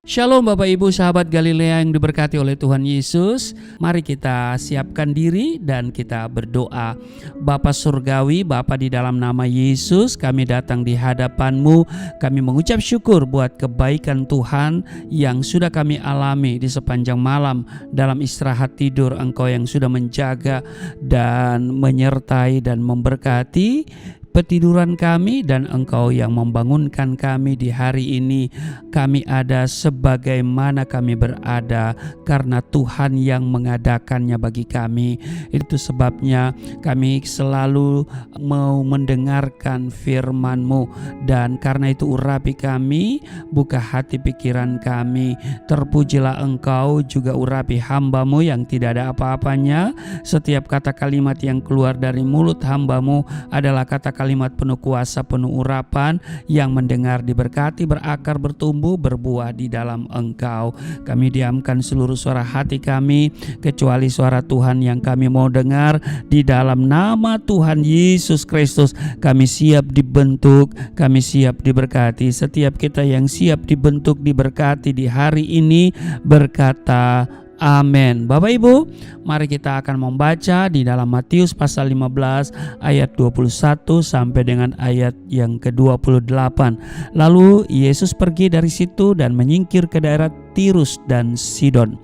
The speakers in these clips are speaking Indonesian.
Shalom Bapak Ibu sahabat Galilea yang diberkati oleh Tuhan Yesus. Mari kita siapkan diri dan kita berdoa. Bapa Surgawi, Bapa di dalam nama Yesus, kami datang di hadapan-Mu. Kami mengucap syukur buat kebaikan Tuhan yang sudah kami alami di sepanjang malam. Dalam istirahat tidur, Engkau yang sudah menjaga dan menyertai dan memberkati petiduran kami, dan Engkau yang membangunkan kami di hari ini. Kami ada sebagaimana kami berada karena Tuhan yang mengadakannya bagi kami. Itu sebabnya kami selalu mau mendengarkan firman-Mu, dan karena itu urapi kami, buka hati pikiran kami. Terpujilah Engkau juga urapi hamba-Mu yang tidak ada apa-apanya. Setiap kata kalimat yang keluar dari mulut hamba-Mu adalah kata kalimat penuh kuasa, penuh urapan, yang mendengar diberkati, berakar, bertumbuh, berbuah di dalam Engkau. Kami diamkan seluruh suara hati kami, kecuali suara Tuhan yang kami mau dengar. Di dalam nama Tuhan Yesus Kristus, kami siap dibentuk, kami siap diberkati. Setiap kita yang siap dibentuk, diberkati di hari ini, berkata amin. Bapak Ibu, mari kita akan membaca di dalam Matius pasal 15 ayat 21 sampai dengan ayat yang ke-28. Lalu Yesus pergi dari situ dan menyingkir ke daerah Tirus dan Sidon.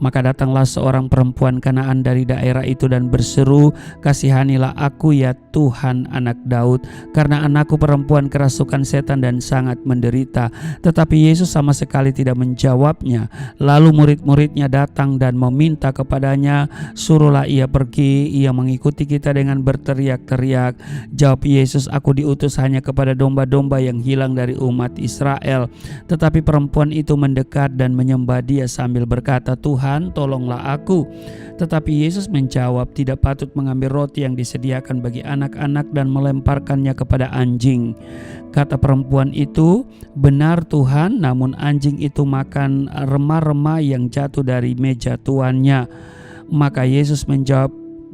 Maka datanglah seorang perempuan Kanaan dari daerah itu dan berseru, "Kasihanilah aku ya Tuhan, anak Daud, karena anakku perempuan kerasukan setan dan sangat menderita." Tetapi Yesus sama sekali tidak menjawabnya. Lalu murid-muridnya datang dan meminta kepadanya, "Suruhlah ia pergi, ia mengikuti kita," dengan berteriak-teriak. Jawab Yesus, "Aku diutus hanya kepada domba-domba yang hilang dari umat Israel." Tetapi perempuan itu mendekat dan menyembah Dia sambil berkata, "Tuhan, tolonglah aku." Tetapi Yesus menjawab, "Tidak patut mengambil roti yang disediakan bagi anak-anak dan melemparkannya kepada anjing." Kata perempuan itu, "Benar Tuhan, namun anjing itu makan remah-remah yang jatuh dari meja tuannya." Maka Yesus menjawab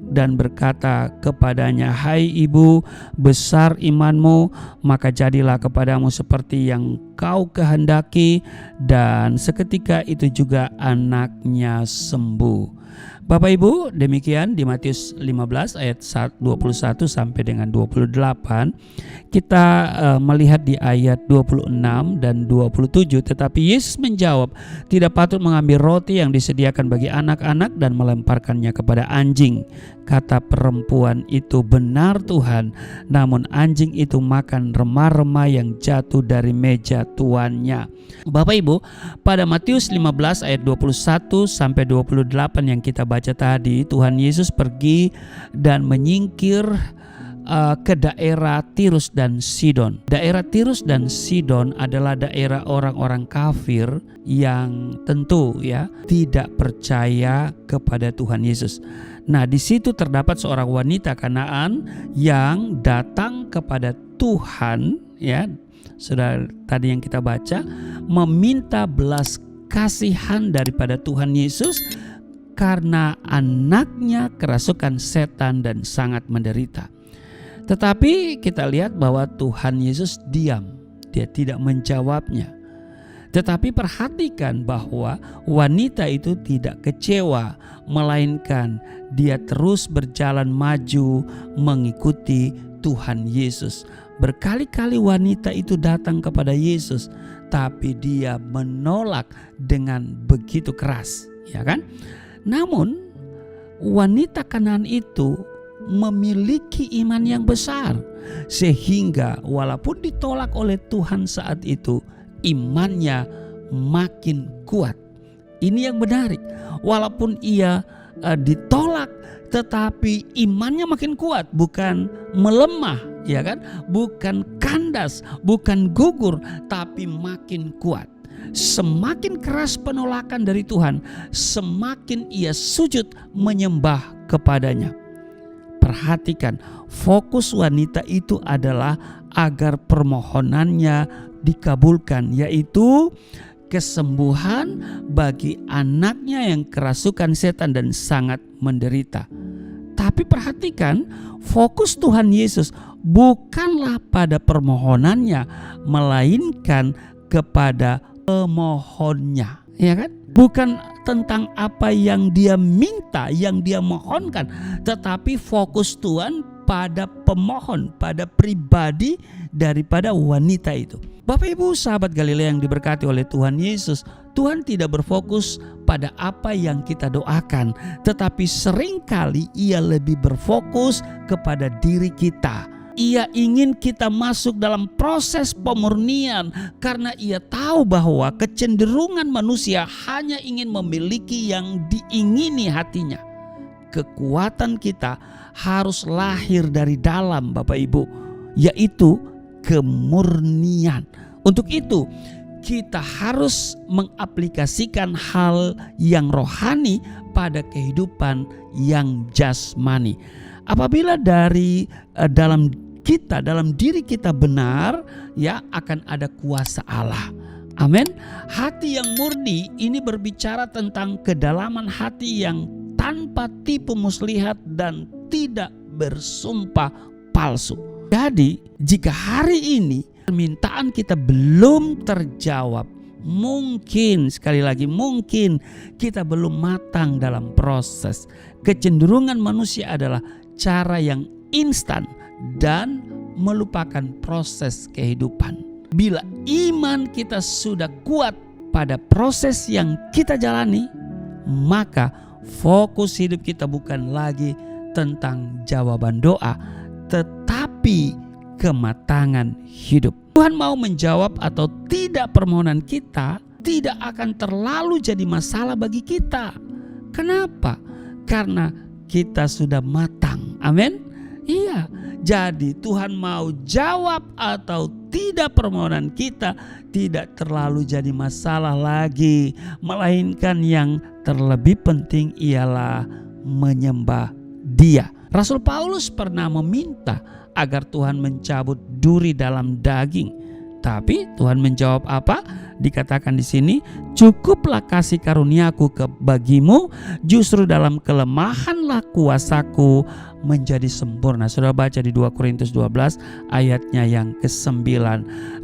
dan berkata kepadanya, "Hai ibu, besar imanmu, maka jadilah kepadamu seperti yang kau kehendaki." Dan seketika itu juga anaknya sembuh. Bapak Ibu, demikian di Matius 15 ayat 21 sampai dengan 28. Kita melihat di ayat 26 dan 27. Tetapi Yesus menjawab, "Tidak patut mengambil roti yang disediakan bagi anak-anak dan melemparkannya kepada anjing." Kata perempuan itu, "Benar Tuhan, namun anjing itu makan remah-remah yang jatuh dari meja tuannya." Bapak Ibu, pada Matius 15 ayat 21 sampai 28 yang kita baca tadi, Tuhan Yesus pergi dan menyingkir ke daerah Tirus dan Sidon. Daerah Tirus dan Sidon adalah daerah orang-orang kafir yang tentu tidak percaya kepada Tuhan Yesus. Nah, di situ terdapat seorang wanita Kanaan yang datang kepada Tuhan, sudah tadi yang kita baca, meminta belas kasihan daripada Tuhan Yesus karena anaknya kerasukan setan dan sangat menderita. Tetapi kita lihat bahwa Tuhan Yesus diam, Dia tidak menjawabnya. Tetapi perhatikan bahwa wanita itu tidak kecewa, melainkan dia terus berjalan maju mengikuti Tuhan Yesus. Berkali-kali wanita itu datang kepada Yesus, tapi dia menolak dengan begitu keras, Namun wanita Kanaan itu memiliki iman yang besar, sehingga walaupun ditolak oleh Tuhan saat itu, imannya makin kuat. Ini yang menarik. Walaupun ia ditolak, tetapi imannya makin kuat, bukan melemah, bukan kandas, bukan gugur, tapi makin kuat. Semakin keras penolakan dari Tuhan, semakin ia sujud menyembah kepadanya. Perhatikan, fokus wanita itu adalah agar permohonannya dikabulkan, yaitu kesembuhan bagi anaknya yang kerasukan setan dan sangat menderita. Tapi perhatikan, fokus Tuhan Yesus bukanlah pada permohonannya, melainkan kepada pemohonnya, ya kan? Bukan tentang apa yang dia minta, yang dia mohonkan, tetapi fokus Tuhan pada pemohon, pada pribadi daripada wanita itu. Bapak Ibu sahabat Galilea yang diberkati oleh Tuhan Yesus, Tuhan tidak berfokus pada apa yang kita doakan, tetapi seringkali Ia lebih berfokus kepada diri kita. Ia ingin kita masuk dalam proses pemurnian karena Ia tahu bahwa kecenderungan manusia hanya ingin memiliki yang diingini hatinya. Kekuatan kita harus lahir dari dalam, Bapak Ibu, yaitu kemurnian. Untuk itu kita harus mengaplikasikan hal yang rohani pada kehidupan yang jasmani. Apabila dari dalam diri kita benar, ya, akan ada kuasa Allah. Amin. Hati yang murni ini berbicara tentang kedalaman hati yang tanpa tipu muslihat dan tidak bersumpah palsu. Jadi, jika hari ini permintaan kita belum terjawab, mungkin, sekali lagi mungkin, kita belum matang dalam proses. Kecenderungan manusia adalah cara yang instan dan melupakan proses kehidupan. Bila iman kita sudah kuat pada proses yang kita jalani, maka fokus hidup kita bukan lagi tentang jawaban doa, tetapi kematangan hidup. Tuhan mau menjawab atau tidak permohonan kita tidak akan terlalu jadi masalah bagi kita. Kenapa? Karena kita sudah matang. Amin. Iya, jadi Tuhan mau jawab atau tidak permohonan kita tidak terlalu jadi masalah lagi, melainkan yang terlebih penting ialah menyembah Dia. Rasul Paulus pernah meminta agar Tuhan mencabut duri dalam daging, tapi Tuhan menjawab apa? Dikatakan di sini, cukuplah kasih karuniaku bagimu, justru dalam kelemahanlah kuasaku menjadi sempurna. Saudara baca di 2 Korintus 12 ayatnya yang ke-9.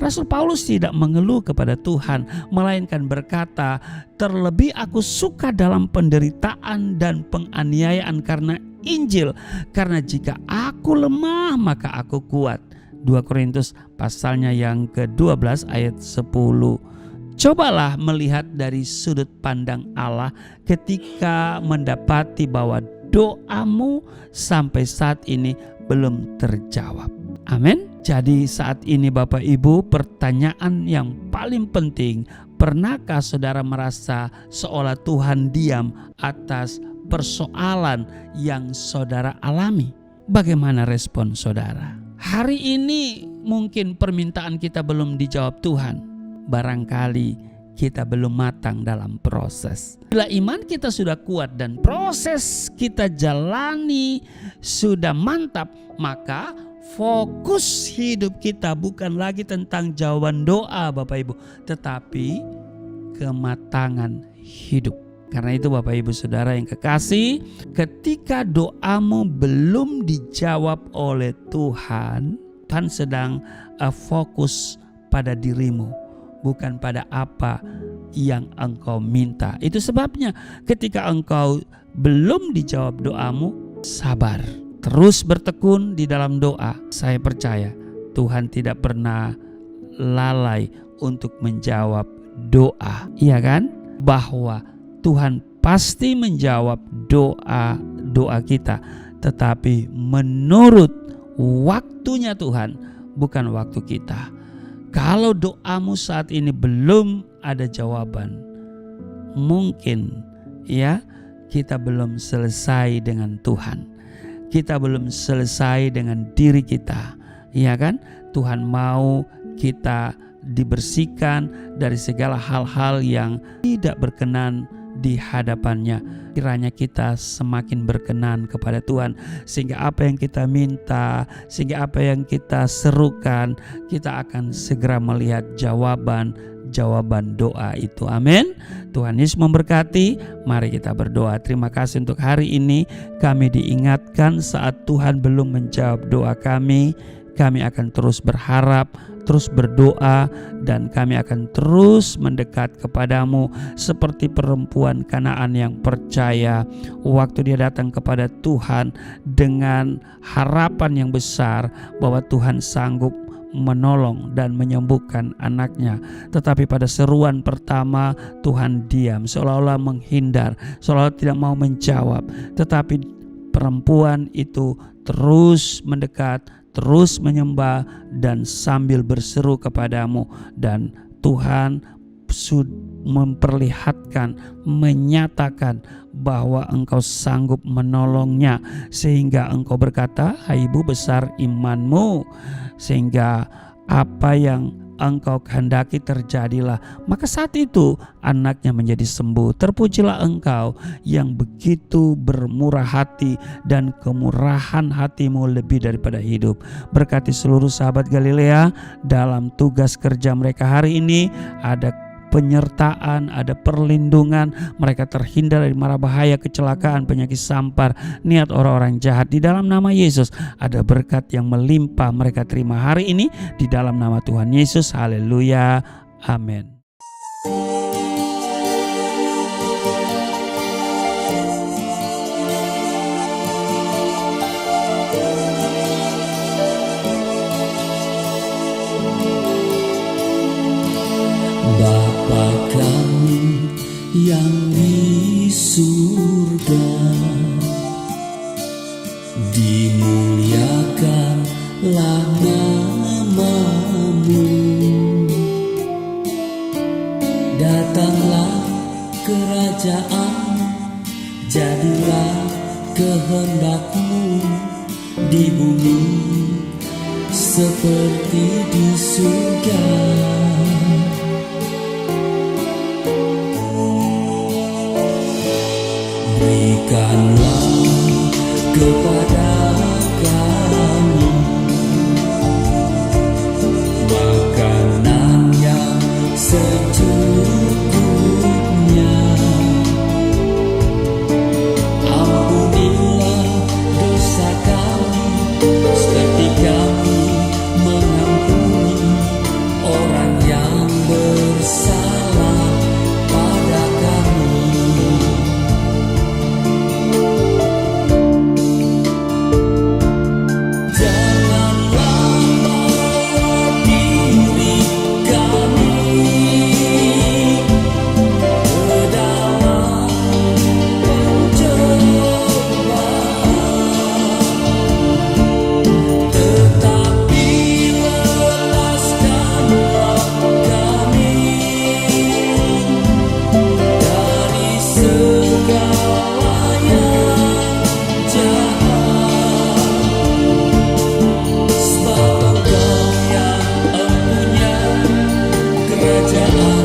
Rasul Paulus tidak mengeluh kepada Tuhan, melainkan berkata, terlebih aku suka dalam penderitaan dan penganiayaan karena Injil, karena jika aku lemah maka aku kuat. 2 Korintus pasalnya yang ke-12 ayat 10. Cobalah melihat dari sudut pandang Allah ketika mendapati bahwa doamu sampai saat ini belum terjawab. Amin. Jadi saat ini Bapak Ibu, pertanyaan yang paling penting, pernahkah saudara merasa seolah Tuhan diam atas persoalan yang saudara alami? Bagaimana respon saudara? Hari ini mungkin permintaan kita belum dijawab Tuhan. Barangkali kita belum matang dalam proses. Bila iman kita sudah kuat dan proses kita jalani sudah mantap, maka fokus hidup kita bukan lagi tentang jawaban doa Bapak Ibu, tetapi kematangan hidup. Karena itu Bapak Ibu Saudara yang kekasih, ketika doamu belum dijawab oleh Tuhan, Tuhan sedang fokus pada dirimu, bukan pada apa yang engkau minta. Itu sebabnya ketika engkau belum dijawab doamu, sabar. Terus bertekun di dalam doa. Saya percaya Tuhan tidak pernah lalai untuk menjawab doa. Iya kan? Bahwa Tuhan pasti menjawab doa kita, tetapi menurut waktunya Tuhan, bukan waktu kita. Kalau doamu saat ini belum ada jawaban, mungkin ya kita belum selesai dengan Tuhan. Kita belum selesai dengan diri kita, ya kan? Tuhan mau kita dibersihkan dari segala hal-hal yang tidak berkenan di hadapannya. Kiranya kita semakin berkenan kepada Tuhan, sehingga apa yang kita minta, sehingga apa yang kita serukan, kita akan segera melihat jawaban doa itu. Amin. Tuhan Yesus memberkati. Mari kita berdoa. Terima kasih untuk hari ini kami diingatkan saat Tuhan belum menjawab doa kami kami akan terus berharap, terus berdoa, dan kami akan terus mendekat kepadamu seperti perempuan Kanaan yang percaya waktu dia datang kepada Tuhan dengan harapan yang besar bahwa Tuhan sanggup menolong dan menyembuhkan anaknya. Tetapi pada seruan pertama Tuhan diam, seolah-olah menghindar, seolah-olah tidak mau menjawab. Tetapi perempuan itu terus mendekat, terus menyembah dan sambil berseru kepadamu, dan Tuhan memperlihatkan, menyatakan bahwa engkau sanggup menolongnya, sehingga engkau berkata, "Hai ibu, besar imanmu," sehingga apa yang engkau kehendaki terjadilah. Maka saat itu anaknya menjadi sembuh. Terpujilah engkau yang begitu bermurah hati, dan kemurahan hatimu lebih daripada hidup. Berkati seluruh sahabat Galilea dalam tugas kerja mereka hari ini. Ada penyertaan, ada perlindungan, mereka terhindar dari mara bahaya, kecelakaan, penyakit sampar, niat orang-orang jahat. Di dalam nama Yesus ada berkat yang melimpah mereka terima hari ini di dalam nama Tuhan Yesus. Haleluya, amin. Bapa kami yang di surga, dimuliakanlah nama-Mu. Datanglah kerajaan, jadilah kehendak-Mu di bumi seperti di surga. Berikanlah kepada kami makanan yang secukupnya. Ampunilah dosa kami seperti kami mengampuni orang yang bersalah pada kami. Kerajaan